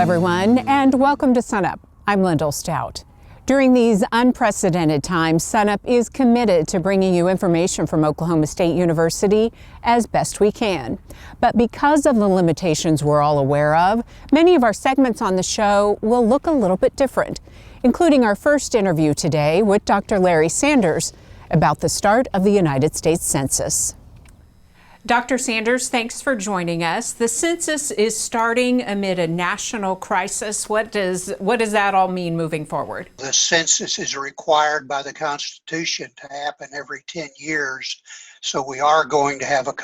everyone, and welcome to SUNUP. I'm LYNDALL STOUT. During these unprecedented times, SUNUP is committed to bringing you information from Oklahoma State University as best we can. But because of the limitations we're all aware of, many of our segments on the show will look a little bit different, including our first interview today with Dr. Larry Sanders about the start of the United States Census. Dr. Sanders, thanks for joining us. The census is starting amid a national crisis. What does that all mean moving forward? The census is required by the Constitution to happen every 10 years. So we are going to have a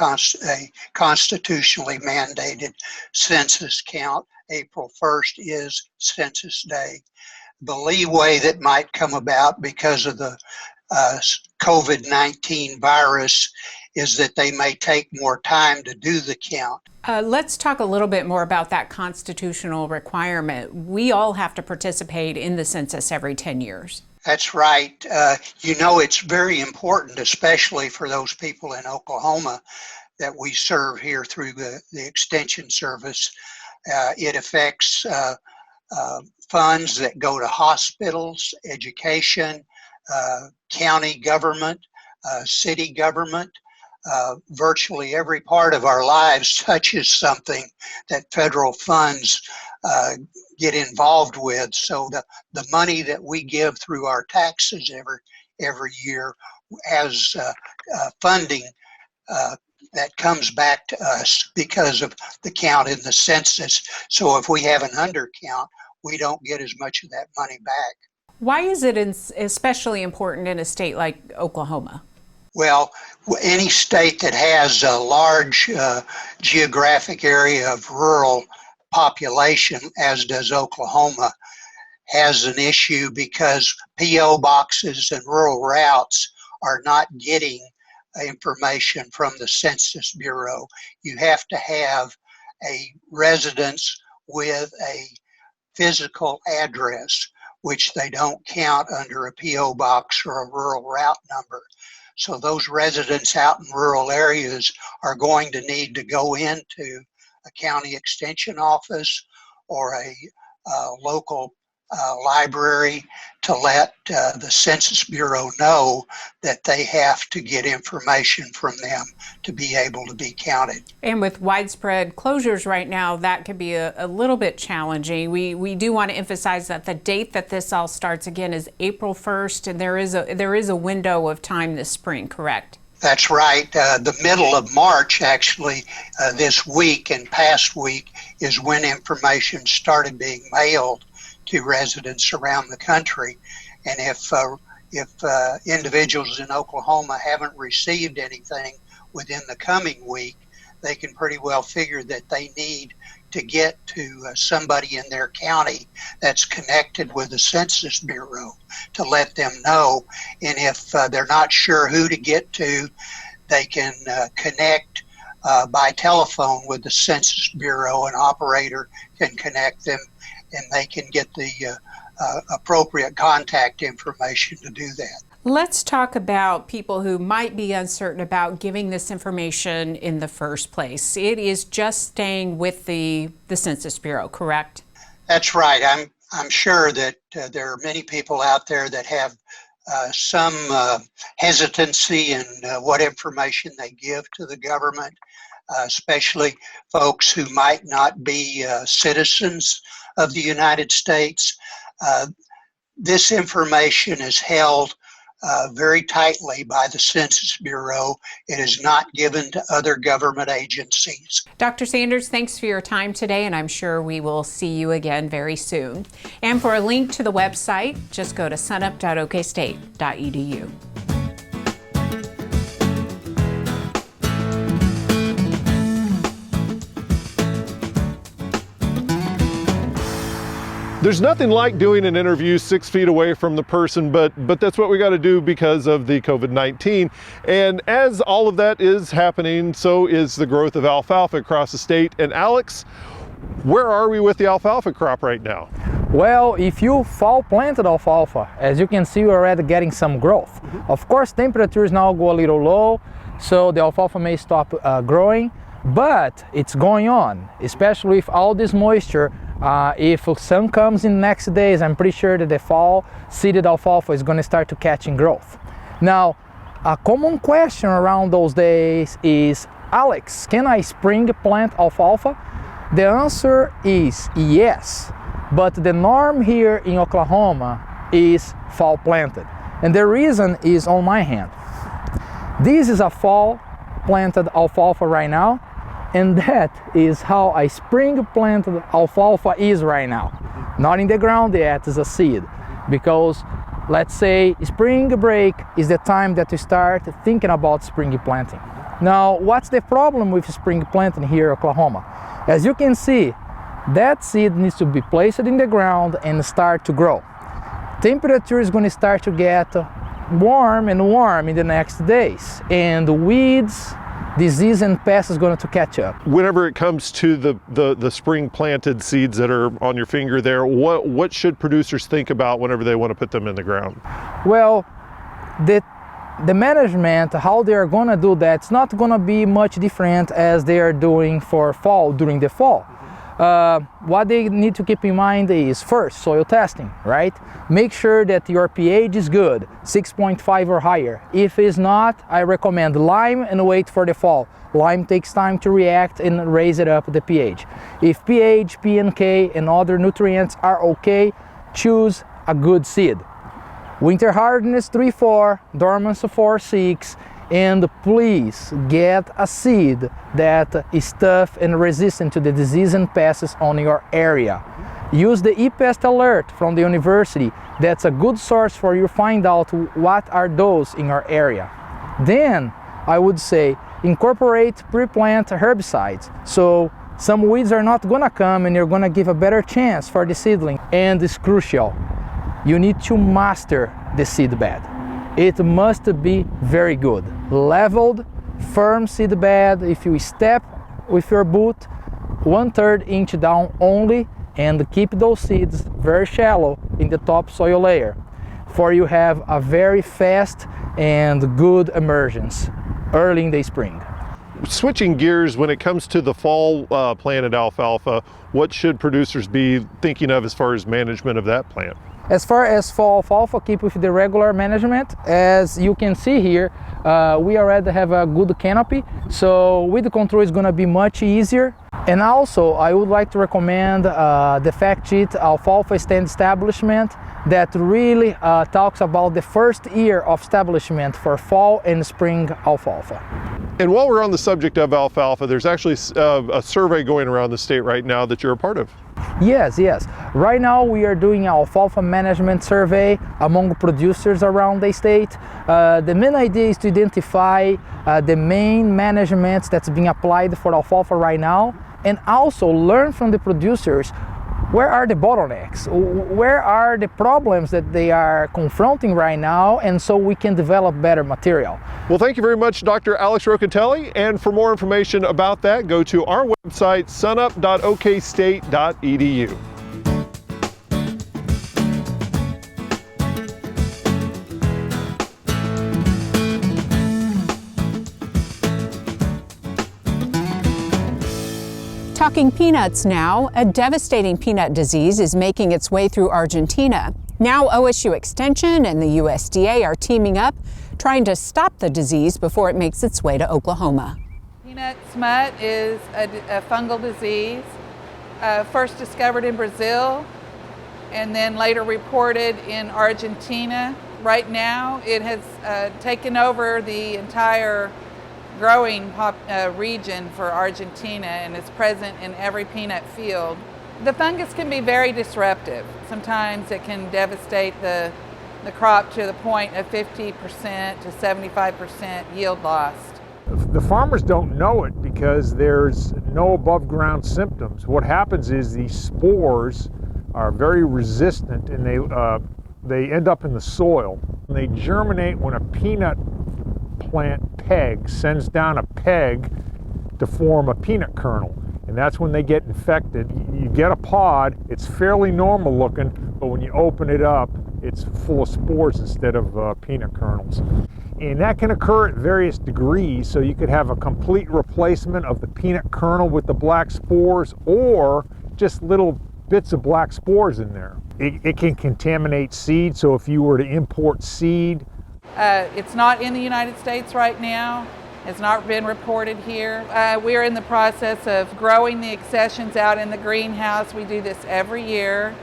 constitutionally mandated census count. April 1st is Census Day. The leeway that might come about because of the COVID-19 virus is that they may take more time to do the count. Let's talk a little bit more about that constitutional requirement. We all have to participate in the census every 10 years. That's right. It's very important, especially for those people in Oklahoma that we serve here through the Extension Service. It affects funds that go to hospitals, education, county government, city government. Virtually every part of our lives touches something that federal funds get involved with. So the money that we give through our taxes every year has funding that comes back to us because of the count in the census. So if we have an undercount, we don't get as much of that money back. Why is it especially important in a state like Oklahoma? Well, any state that has a large geographic area of rural population, as does Oklahoma, has an issue because P.O. boxes and rural routes are not getting information from the Census Bureau. You have to have a residence with a physical address, which they don't count under a P.O. box or a rural route number. So those residents out in rural areas are going to need to go into a county extension office or a local library to let the Census Bureau know that they have to get information from them to be able to be counted. And with widespread closures right now, that could be a little bit challenging. We do want to emphasize that the date that this all starts again is April 1st, and there is a window of time this spring, correct? That's right. The middle of March, actually, this week and past week is when information started being mailed to residents around the country. And if individuals in Oklahoma haven't received anything within the coming week, they can pretty well figure that they need to get to somebody in their county that's connected with the Census Bureau to let them know. And if they're not sure who to get to, they can connect by telephone with the Census Bureau. An operator can connect them and they can get the appropriate contact information to do that. Let's talk about people who might be uncertain about giving this information in the first place. It is just staying with the Census Bureau, correct? That's right. I'm sure that there are many people out there that have some hesitancy in what information they give to the government, especially folks who might not be citizens of the United States. This information is held very tightly by the Census Bureau. It is not given to other government agencies. Dr. Sanders, thanks for your time today, and I'm sure we will see you again very soon. And for a link to the website, just go to sunup.okstate.edu. There's nothing like doing an interview 6 feet away from the person, but that's what we got to do because of the COVID-19. And as all of that is happening, so is the growth of alfalfa across the state. And Alex, where are we with the alfalfa crop right now? Well, if you fall planted alfalfa, as you can see, we're already getting some growth. Of course, temperatures now go a little low, so the alfalfa may stop growing, but it's going on, especially with all this moisture If sun comes in the next days, I'm pretty sure that the fall seeded alfalfa is going to start to catch in growth. Now, a common question around those days is, Alex, can I spring plant alfalfa? The answer is yes, but the norm here in Oklahoma is fall planted. And the reason is on my hand. This is a fall planted alfalfa right now, and that is how a spring planted alfalfa is right now. Not in the ground yet, it's a seed, because let's say spring break is the time that we start thinking about spring planting. Now, what's the problem with spring planting here in Oklahoma? As you can see, that seed needs to be placed in the ground and start to grow. Temperature is going to start to get warm and warm in the next days, and weeds, disease and pests is going to catch up. Whenever it comes to the spring planted seeds that are on your finger there, what should producers think about whenever they want to put them in the ground? Well, the management, how they are going to do that, it's not going to be much different as they are doing for fall, during the fall. What they need to keep in mind is, first, soil testing, right? Make sure that your pH is good, 6.5 or higher. If it's not, I recommend lime and wait for the fall. Lime takes time to react and raise it up the pH. If pH, P and K and other nutrients are okay, choose a good seed. Winter hardness 3-4, dormancy 4-6, and please get a seed that is tough and resistant to the disease and pests on your area. Use the ePest alert from the university. That's a good source for you to find out what are those in your area. Then I would say incorporate pre-plant herbicides, so some weeds are not gonna come and you're gonna give a better chance for the seedling. And it's crucial, you need to master the seed bed. It must be very good. Leveled, firm seed bed. If you step with your boot 1/3 inch down only, and keep those seeds very shallow in the topsoil layer, for you have a very fast and good emergence early in the spring. Switching gears, when it comes to the fall planted alfalfa, what should producers be thinking of as far as management of that plant? As far as fall alfalfa, keep with the regular management. As you can see here, we already have a good canopy, so weed control is going to be much easier. And also, I would like to recommend the fact sheet Alfalfa Stand Establishment that really talks about the first year of establishment for fall and spring alfalfa. And while we're on the subject of alfalfa, there's actually a survey going around the state right now that you're a part of. Yes. Right now we are doing an alfalfa management survey among producers around the state. The main idea is to identify the main managements that's being applied for alfalfa right now, and also learn from the producers where are the bottlenecks, where are the problems that they are confronting right now, and so we can develop better material. Well, thank you very much, Dr. Alex Rocateli, and for more information about that, go to our website, sunup.okstate.edu. Talking peanuts now, a devastating peanut disease is making its way through Argentina. Now OSU Extension and the USDA are teaming up, trying to stop the disease before it makes its way to Oklahoma. Peanut smut is a fungal disease, first discovered in Brazil and then later reported in Argentina. Right now it has taken over the entire growing region for Argentina and is present in every peanut field. The fungus can be very disruptive. Sometimes it can devastate the crop to the point of 50% to 75% yield loss. The farmers don't know it because there's no above ground symptoms. What happens is these spores are very resistant and they end up in the soil. They germinate when a peanut plant peg sends down a peg to form a peanut kernel, and that's when they get infected. You get a pod, it's fairly normal looking, but when you open it up, it's full of spores instead of peanut kernels. And that can occur at various degrees, so you could have a complete replacement of the peanut kernel with the black spores, or just little bits of black spores in there. It can contaminate seed, so if you were to import seed. It's not in the United States right now. It's not been reported here. We're in the process of growing the accessions out in the greenhouse. We do this every year.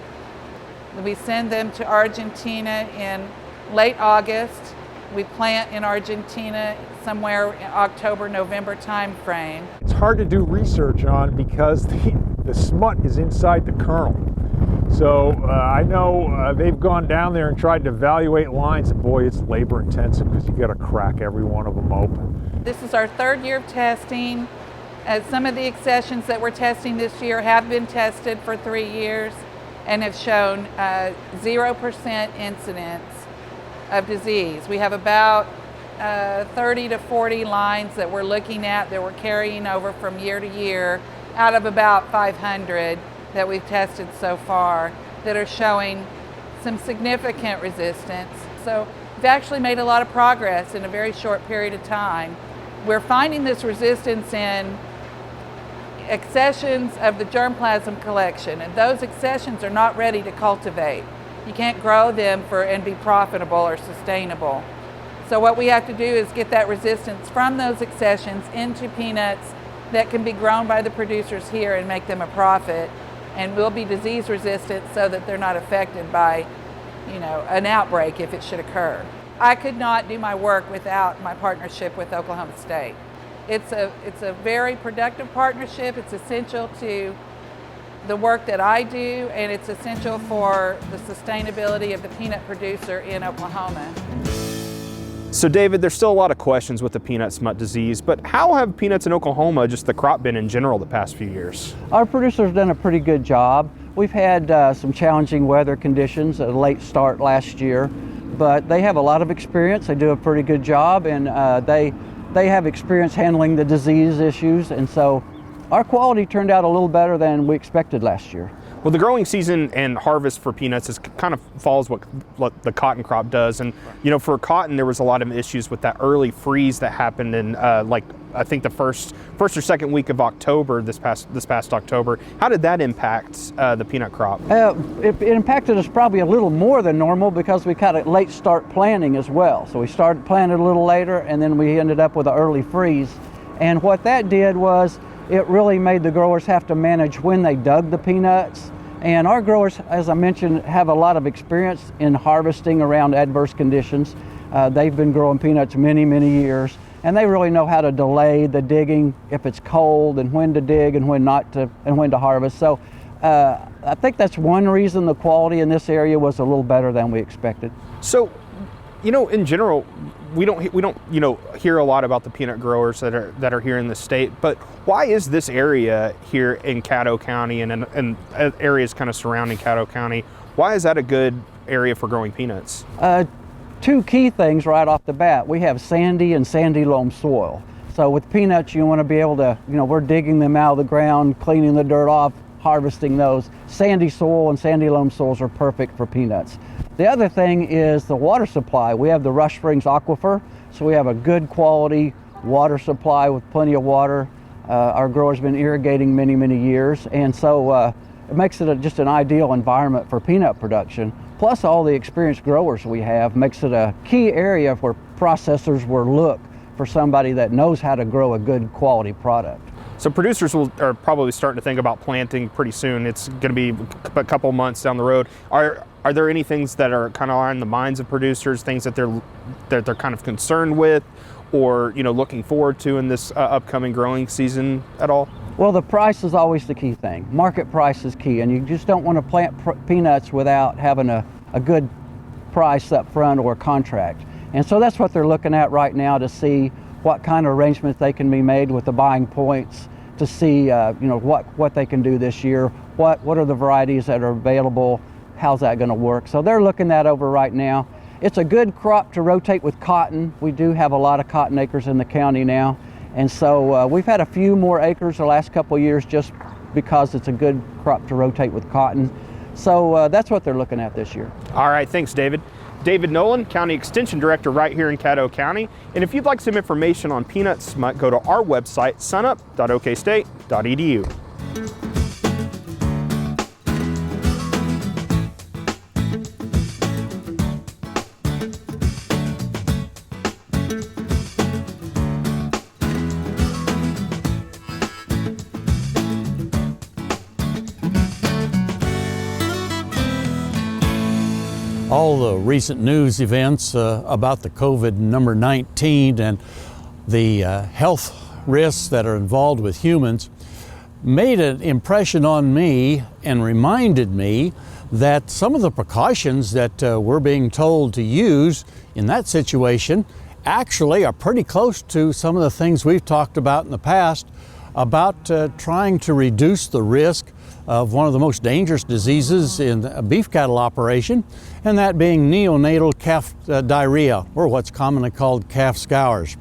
We send them to Argentina in late August. We plant in Argentina somewhere in October, November time frame. It's hard to do research on because the smut is inside the kernel. So I know they've gone down there and tried to evaluate lines, and boy, it's labor intensive because you got to crack every one of them open. This is our third year of testing. Some of the accessions that we're testing this year have been tested for 3 years and have shown 0% incidence of disease. We have about 30 to 40 lines that we're looking at that we're carrying over from year to year out of about 500 that we've tested so far that are showing some significant resistance. So we've actually made a lot of progress in a very short period of time. We're finding this resistance in accessions of the germplasm collection, and those accessions are not ready to cultivate. You can't grow them and be profitable or sustainable. So what we have to do is get that resistance from those accessions into peanuts that can be grown by the producers here and make them a profit, and will be disease resistant so that they're not affected by, an outbreak if it should occur. I could not do my work without my partnership with Oklahoma State. It's a very productive partnership. It's essential to the work that I do, and it's essential for the sustainability of the peanut producer in Oklahoma. So David, there's still a lot of questions with the peanut smut disease, but how have peanuts in Oklahoma, just the crop, been in general the past few years? Our producers have done a pretty good job. We've had some challenging weather conditions, a late start last year, but they have a lot of experience. They do a pretty good job, and they have experience handling the disease issues, and so our quality turned out a little better than we expected last year. Well, the growing season and harvest for peanuts is kind of follows what the cotton crop does. And, for cotton, there was a lot of issues with that early freeze that happened in, I think the first or second week of October, this past October. How did that impact the peanut crop? It impacted us probably a little more than normal because we got a late start planting as well. So we started planting a little later, and then we ended up with an early freeze. And what that did was it really made the growers have to manage when they dug the peanuts. And our growers, as I mentioned, have a lot of experience in harvesting around adverse conditions. They've been growing peanuts many, many years, and they really know how to delay the digging if it's cold, and when to dig and when not to, and when to harvest. So I think that's one reason the quality in this area was a little better than we expected. So, in general, we don't hear a lot about the peanut growers that are here in the state, but why is this area here in Caddo County and areas kind of surrounding Caddo County, why is that a good area for growing peanuts? Two key things right off the bat. We have sandy and sandy loam soil. So with peanuts, you want to be able to, we're digging them out of the ground, cleaning the dirt off, harvesting those. Sandy soil and sandy loam soils are perfect for peanuts. The other thing is the water supply. We have the Rush Springs Aquifer, so we have a good quality water supply with plenty of water. Our growers have been irrigating many, many years, and so it makes it just an ideal environment for peanut production. Plus all the experienced growers we have makes it a key area where processors will look for somebody that knows how to grow a good quality product. So producers are probably starting to think about planting pretty soon. It's going to be a couple months down the road. Are there any things that are kind of on the minds of producers, things that they're kind of concerned with, or looking forward to in this upcoming growing season at all? Well, the price is always the key thing. Market price is key, and you just don't want to plant peanuts without having a good price up front or a contract. And so that's what they're looking at right now to see what kind of arrangements they can be made with the buying points to see what they can do this year, what are the varieties that are available, how's that going to work. So they're looking that over right now. It's a good crop to rotate with cotton. We do have a lot of cotton acres in the county now, and so we've had a few more acres the last couple of years just because it's a good crop to rotate with cotton. So that's what they're looking at this year. All right, thanks, David. David Nowlin, County Extension Director right here in Caddo County. And if you'd like some information on peanut smut, go to our website, sunup.okstate.edu. all the recent news events about the COVID-19 and the health risks that are involved with humans made an impression on me and reminded me that some of the precautions that we're being told to use in that situation actually are pretty close to some of the things we've talked about in the past about trying to reduce the risk of one of the most dangerous diseases in a beef cattle operation, and that being neonatal calf diarrhea, or what's commonly called calf scours.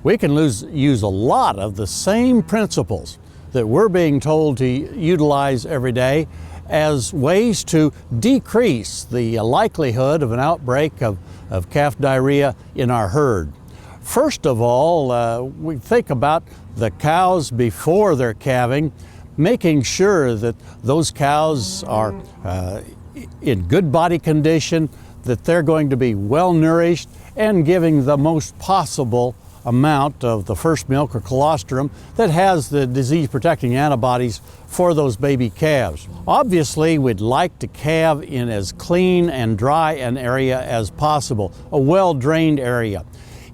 We can use a lot of the same principles that we're being told to utilize every day as ways to decrease the likelihood of an outbreak of calf diarrhea in our herd. First of all, we think about the cows before they're calving, making sure that those cows are in good body condition, that they're going to be well nourished, and giving the most possible amount of the first milk or colostrum that has the disease protecting antibodies for those baby calves. Obviously, we'd like to calve in as clean and dry an area as possible, a well-drained area.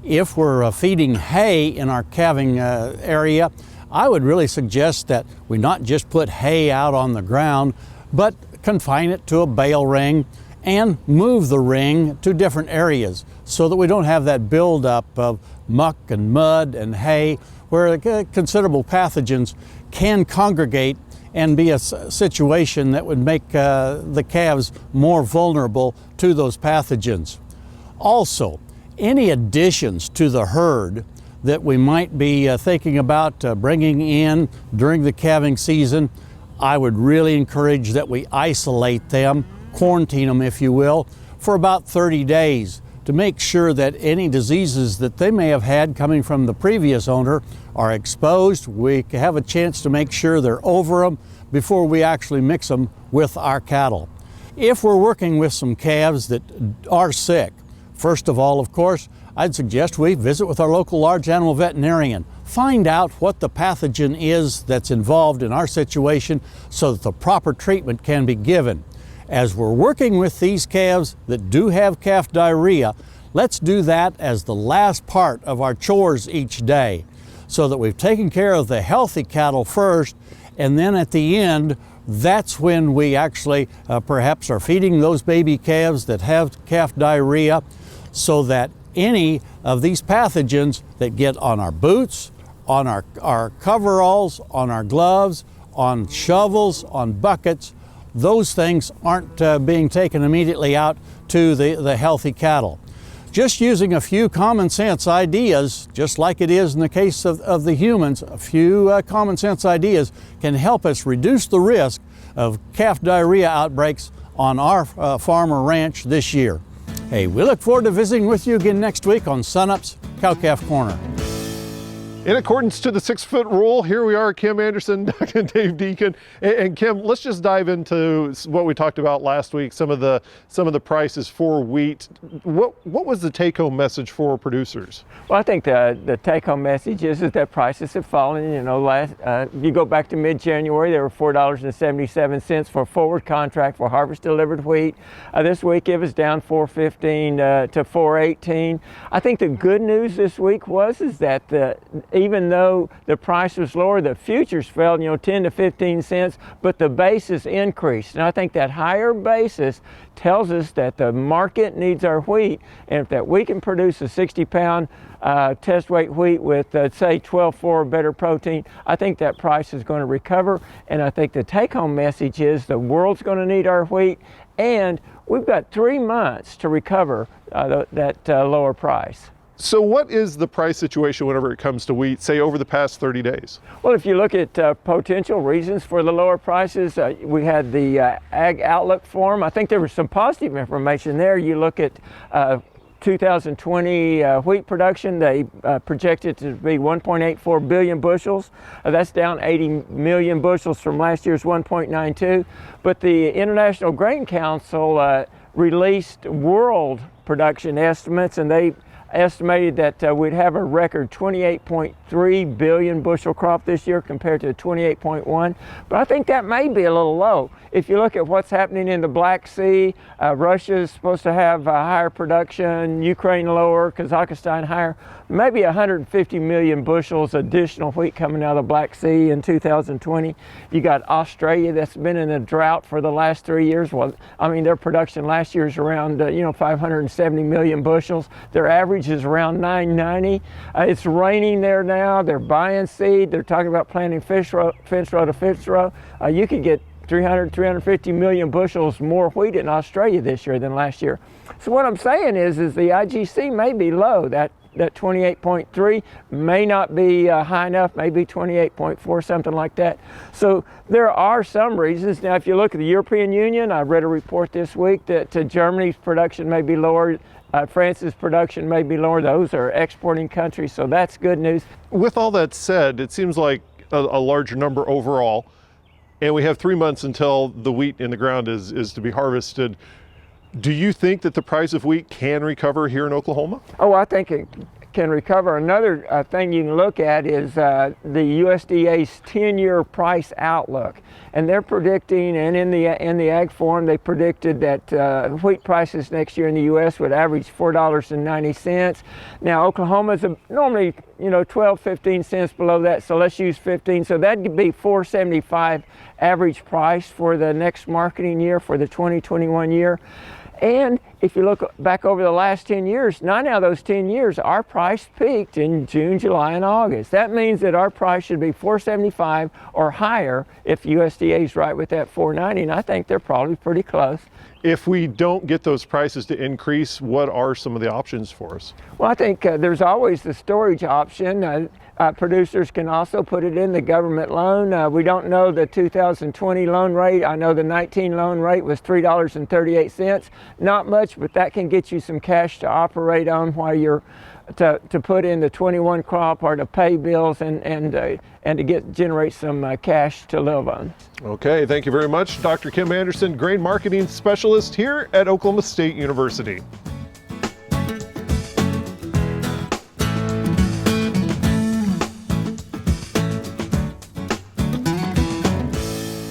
If we're feeding hay in our calving area, I would really suggest that we not just put hay out on the ground, but confine it to a bale ring and move the ring to different areas so that we don't have that buildup of muck and mud and hay where considerable pathogens can congregate and be a situation that would make the calves more vulnerable to those pathogens. Also, any additions to the herd that we might be thinking about bringing in during the calving season, I would really encourage that we isolate them, quarantine them if you will, for about 30 days to make sure that any diseases that they may have had coming from the previous owner are exposed. We have a chance to make sure they're over them before we actually mix them with our cattle. If we're working with some calves that are sick, first of all, of course, I'd suggest we visit with our local large animal veterinarian. Find out what the pathogen is that's involved in our situation so that the proper treatment can be given. As we're working with these calves that do have calf diarrhea, let's do that as the last part of our chores each day so that we've taken care of the healthy cattle first, and then at the end, that's when we actually perhaps are feeding those baby calves that have calf diarrhea so that any of these pathogens that get on our boots, on our coveralls, on our gloves, on shovels, on buckets, those things aren't being taken immediately out to the healthy cattle. Just using a few common sense ideas, just like it is in the case of the humans, a few common sense ideas can help us reduce the risk of calf diarrhea outbreaks on our farm or ranch this year. Hey, we look forward to visiting with you again next week on SUNUP's Cow-Calf Corner. In accordance to the 6-foot rule, here we are, Kim Anderson, Doug and Dave Deacon. And Kim, let's just dive into what we talked about last week, some of the prices for wheat. What was the take-home message for producers? Well, I think the take-home message is that prices have fallen. You know, you go back to mid-January, they were $4.77 for a forward contract for harvest-delivered wheat. This week it was down $4.15 to $4.18. I think the good news this week is that even though the price was lower, the futures fell, 10 to 15 cents, but the basis increased. And I think that higher basis tells us that the market needs our wheat, and that we can produce a 60-pound test weight wheat with, say, 12.4 better protein, I think that price is going to recover. And I think the take-home message is the world's going to need our wheat, and we've got 3 months to recover that lower price. So what is the price situation whenever it comes to wheat, say over the past 30 days? Well, if you look at potential reasons for the lower prices, we had the Ag Outlook Forum. I think there was some positive information there. You look at 2020 wheat production, they projected to be 1.84 billion bushels. That's down 80 million bushels from last year's 1.92. But the International Grain Council released world production estimates, and they estimated that we'd have a record 28.3 billion bushel crop this year compared to 28.1, but I think that may be a little low. If you look at what's happening in the Black Sea, Russia's supposed to have higher production, Ukraine lower, Kazakhstan higher, maybe 150 million bushels additional wheat coming out of the Black Sea in 2020. You got Australia that's been in a drought for the last 3 years. Well, I mean, their production last year is around 570 million bushels. Their average is around 990. It's raining there now. They're buying seed. They're talking about planting fence row to fence row. You could get 350 million bushels more wheat in Australia this year than last year. So what I'm saying is the IGC may be low. That 28.3 may not be high enough, maybe 28.4, something like that. So there are some reasons. Now, if you look at the European Union, I read a report this week that Germany's production may be lower, France's production may be lower. Those are exporting countries, so that's good news. With all that said, it seems like a larger number overall, and we have 3 months until the wheat in the ground is to be harvested. Do you think that the price of wheat can recover here in Oklahoma? Oh, I think it can recover. Another thing you can look at is the USDA's 10-year price outlook. And they're predicting, and in the Ag Forum, they predicted that wheat prices next year in the U.S. would average $4.90. Now, Oklahoma's normally, 12, 15 cents below that, so let's use 15. So that'd be $4.75 average price for the next marketing year, for the 2021 year. And if you look back over the last 10 years, 9 out of those 10 years, our price peaked in June, July, and August. That means that our price should be $4.75 or higher if USDA is right with that $4.90, and I think they're probably pretty close. If we don't get those prices to increase, what are some of the options for us? Well, I think there's always the storage option. Producers can also put it in the government loan. We don't know the 2020 loan rate. I know the 19 loan rate was $3.38. Not much, but that can get you some cash to operate on while you're to put in the 21 crop or to pay bills and to generate some cash to live on. Okay, thank you very much, Dr. Kim Anderson, Grain Marketing Specialist here at Oklahoma State University.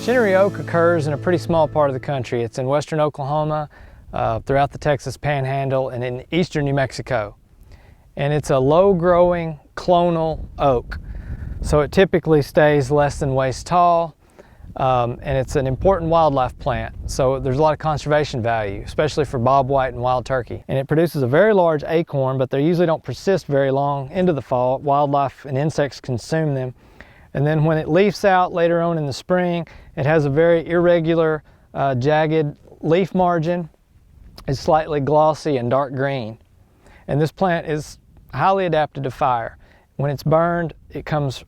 Shinnery oak occurs in a pretty small part of the country. It's in western Oklahoma, throughout the Texas Panhandle, and in eastern New Mexico. And it's a low-growing clonal oak. So it typically stays less than waist tall, and it's an important wildlife plant. So there's a lot of conservation value, especially for bobwhite and wild turkey. And it produces a very large acorn, but they usually don't persist very long into the fall. Wildlife and insects consume them. And then when it leaves out later on in the spring, it has a very irregular, jagged leaf margin. It's slightly glossy and dark green. And this plant is highly adapted to fire. When it's burned, it comes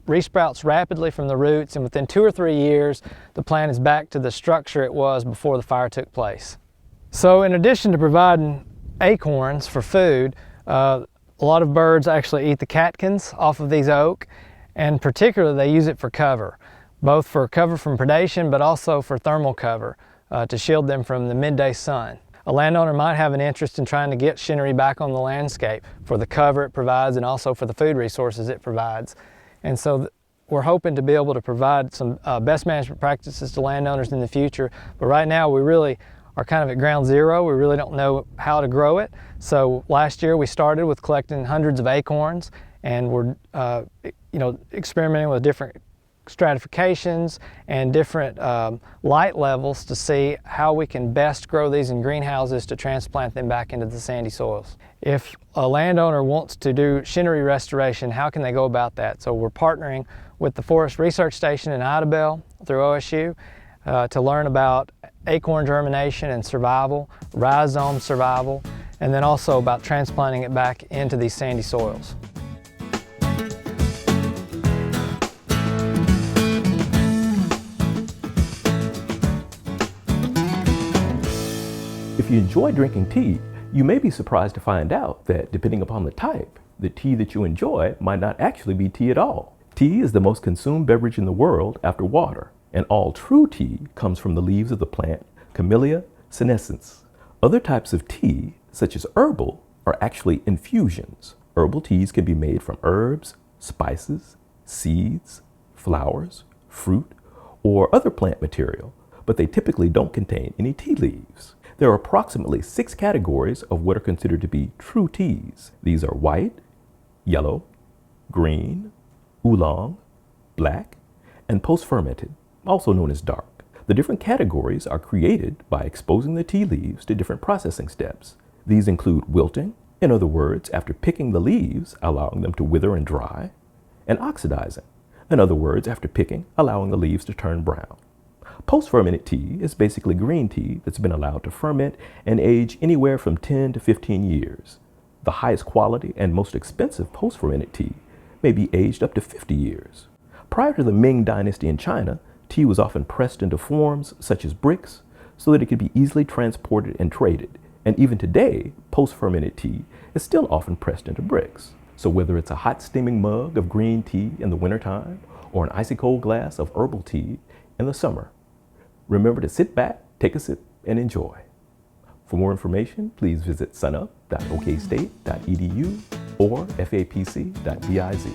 resprouts rapidly from the roots, and within 2 or 3 years, the plant is back to the structure it was before the fire took place. So in addition to providing acorns for food, a lot of birds actually eat the catkins off of these oak, and particularly they use it for cover, both for cover from predation, but also for thermal cover to shield them from the midday sun. A landowner might have an interest in trying to get Shinnery back on the landscape for the cover it provides and also for the food resources it provides. And so we're hoping to be able to provide some best management practices to landowners in the future. But right now we really are kind of at ground zero. We really don't know how to grow it. So last year we started with collecting hundreds of acorns, and we're experimenting with different stratifications and different light levels to see how we can best grow these in greenhouses to transplant them back into the sandy soils. If a landowner wants to do Shinnery restoration, how can they go about that? So we're partnering with the Forest Research Station in Idabel through OSU to learn about acorn germination and survival, rhizome survival, and then also about transplanting it back into these sandy soils. If you enjoy drinking tea, you may be surprised to find out that depending upon the type, the tea that you enjoy might not actually be tea at all. Tea is the most consumed beverage in the world after water, and all true tea comes from the leaves of the plant Camellia senescens. Other types of tea, such as herbal, are actually infusions. Herbal teas can be made from herbs, spices, seeds, flowers, fruit, or other plant material, but they typically don't contain any tea leaves. There are approximately 6 categories of what are considered to be true teas. These are white, yellow, green, oolong, black, and post-fermented, also known as dark. The different categories are created by exposing the tea leaves to different processing steps. These include wilting, in other words, after picking the leaves, allowing them to wither and dry, and oxidizing, in other words, after picking, allowing the leaves to turn brown. Post-fermented tea is basically green tea that's been allowed to ferment and age anywhere from 10 to 15 years. The highest quality and most expensive post-fermented tea may be aged up to 50 years. Prior to the Ming Dynasty in China, tea was often pressed into forms such as bricks so that it could be easily transported and traded. And even today, post-fermented tea is still often pressed into bricks. So whether it's a hot steaming mug of green tea in the wintertime or an icy cold glass of herbal tea in the summer, remember to sit back, take a sip, and enjoy. For more information, please visit sunup.okstate.edu or fapc.biz.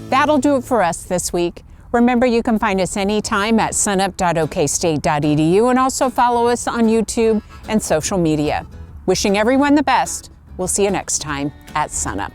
That'll do it for us this week. Remember, you can find us anytime at sunup.okstate.edu and also follow us on YouTube and social media. Wishing everyone the best. We'll see you next time at SUNUP.